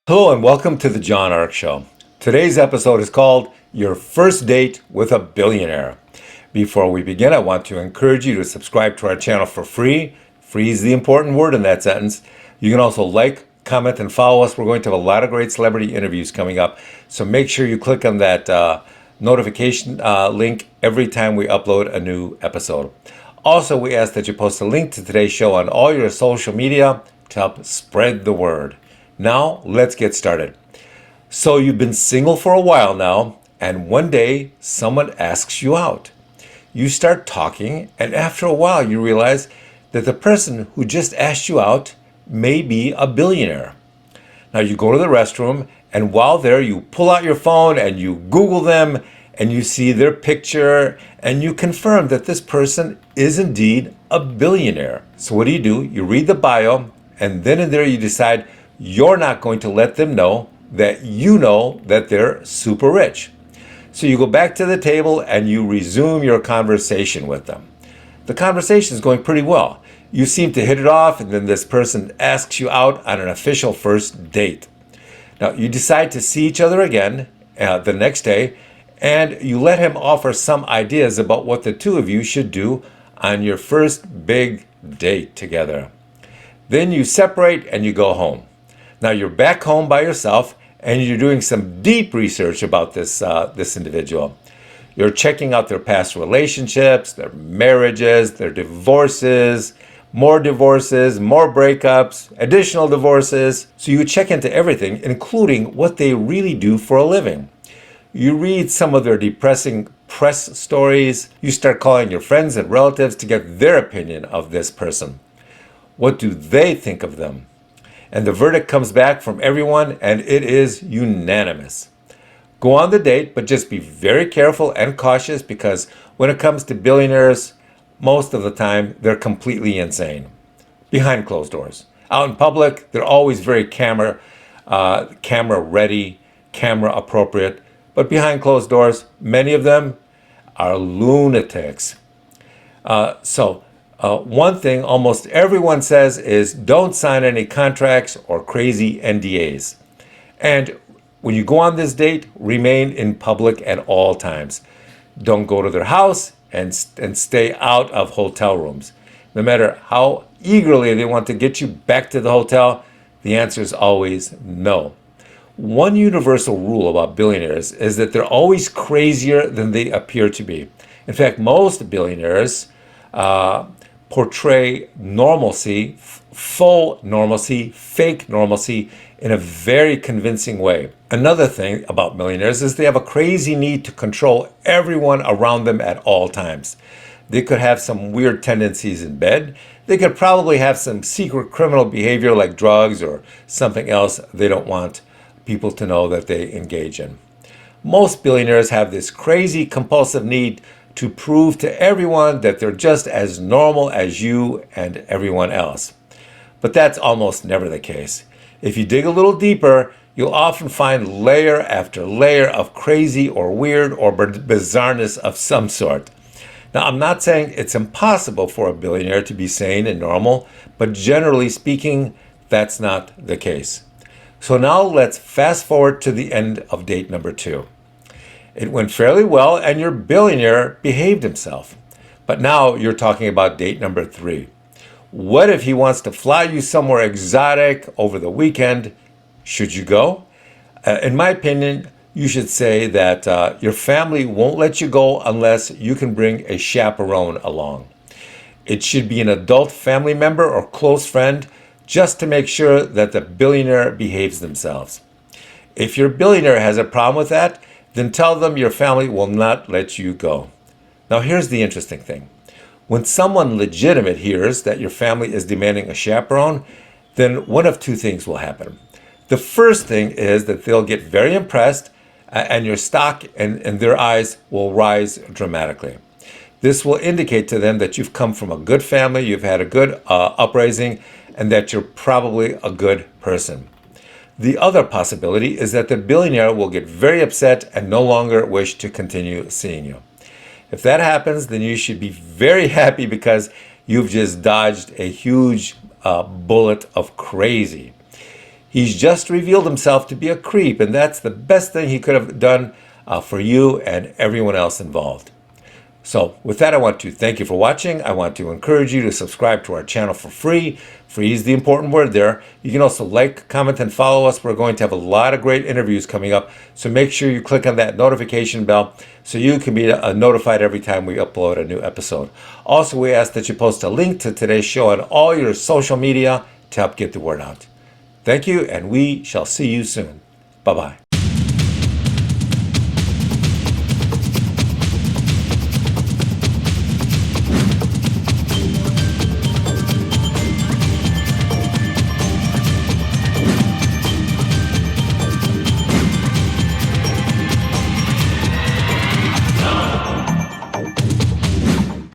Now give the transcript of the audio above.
Hello and welcome to the John Ark Show. Today's episode is called Your First Date with a Billionaire. Before we begin, I want to encourage you to subscribe to our channel for free. Free is the important word in that sentence. You can also like, comment, and follow us. We're going to have a lot of great celebrity interviews coming up. So make sure you click on that notification link every time we upload a new episode. Also, we ask that you post a link to today's show on all your social media to help spread the word. Now, let's get started. So you've been single for a while now, and one day someone asks you out. You start talking, and after a while you realize that the person who just asked you out may be a billionaire. Now you go to the restroom, and while there you pull out your phone and you Google them, and you see their picture, and you confirm that this person is indeed a billionaire. So what do? You read the bio, and then in there you decide you're not going to let them know that you know that they're super rich. So you go back to the table and you resume your conversation with them. The conversation is going pretty well. You seem to hit it off, and then this person asks you out on an official first date. Now you decide to see each other again the next day, and you let him offer some ideas about what the two of you should do on your first big date together. Then you separate and you go home. Now you're back home by yourself, and you're doing some deep research about this individual. You're checking out their past relationships, their marriages, their divorces, more breakups, additional divorces. So you check into everything, including what they really do for a living. You read some of their depressing press stories. You start calling your friends and relatives to get their opinion of this person. What do they think of them? And the verdict comes back from everyone, and it is unanimous. Go on the date, but just be very careful and cautious, because when it comes to billionaires, most of the time they're completely insane. Behind closed doors. Out in public, they're always very camera ready, camera appropriate. But behind closed doors, many of them are lunatics. One thing almost everyone says is don't sign any contracts or crazy NDAs. And when you go on this date, remain in public at all times. Don't go to their house and stay out of hotel rooms. No matter how eagerly they want to get you back to the hotel, the answer is always no. One universal rule about billionaires is that they're always crazier than they appear to be. In fact, most billionaires portray normalcy, faux normalcy, fake normalcy in a very convincing way. Another thing about millionaires is they have a crazy need to control everyone around them at all times. They could have some weird tendencies in bed. They could probably have some secret criminal behavior like drugs or something else they don't want people to know that they engage in. Most billionaires have this crazy compulsive need to prove to everyone that they're just as normal as you and everyone else. But that's almost never the case. If you dig a little deeper, you'll often find layer after layer of crazy or weird or bizarreness of some sort. Now, I'm not saying it's impossible for a billionaire to be sane and normal, but generally speaking, that's not the case. So now let's fast forward to the end of date number 2. It went fairly well, and your billionaire behaved himself. But now you're talking about date number 3. What if he wants to fly you somewhere exotic over the weekend? Should you go? In my opinion, you should say that your family won't let you go unless you can bring a chaperone along. It should be an adult family member or close friend, just to make sure that the billionaire behaves themselves. If your billionaire has a problem with that, then tell them your family will not let you go. Now here's the interesting thing. When someone legitimate hears that your family is demanding a chaperone, then one of two things will happen. The first thing is that they'll get very impressed, and your stock in their eyes will rise dramatically. This will indicate to them that you've come from a good family, you've had a good uprising, and that you're probably a good person. The other possibility is that the billionaire will get very upset and no longer wish to continue seeing you. If that happens, then you should be very happy, because you've just dodged a huge bullet of crazy. He's just revealed himself to be a creep, and that's the best thing he could have done for you and everyone else involved. So with that, I want to thank you for watching. I want to encourage you to subscribe to our channel for free. Free is the important word there. You can also like, comment, and follow us. We're going to have a lot of great interviews coming up. So make sure you click on that notification bell so you can be notified every time we upload a new episode. Also, we ask that you post a link to today's show on all your social media to help get the word out. Thank you, and we shall see you soon. Bye-bye.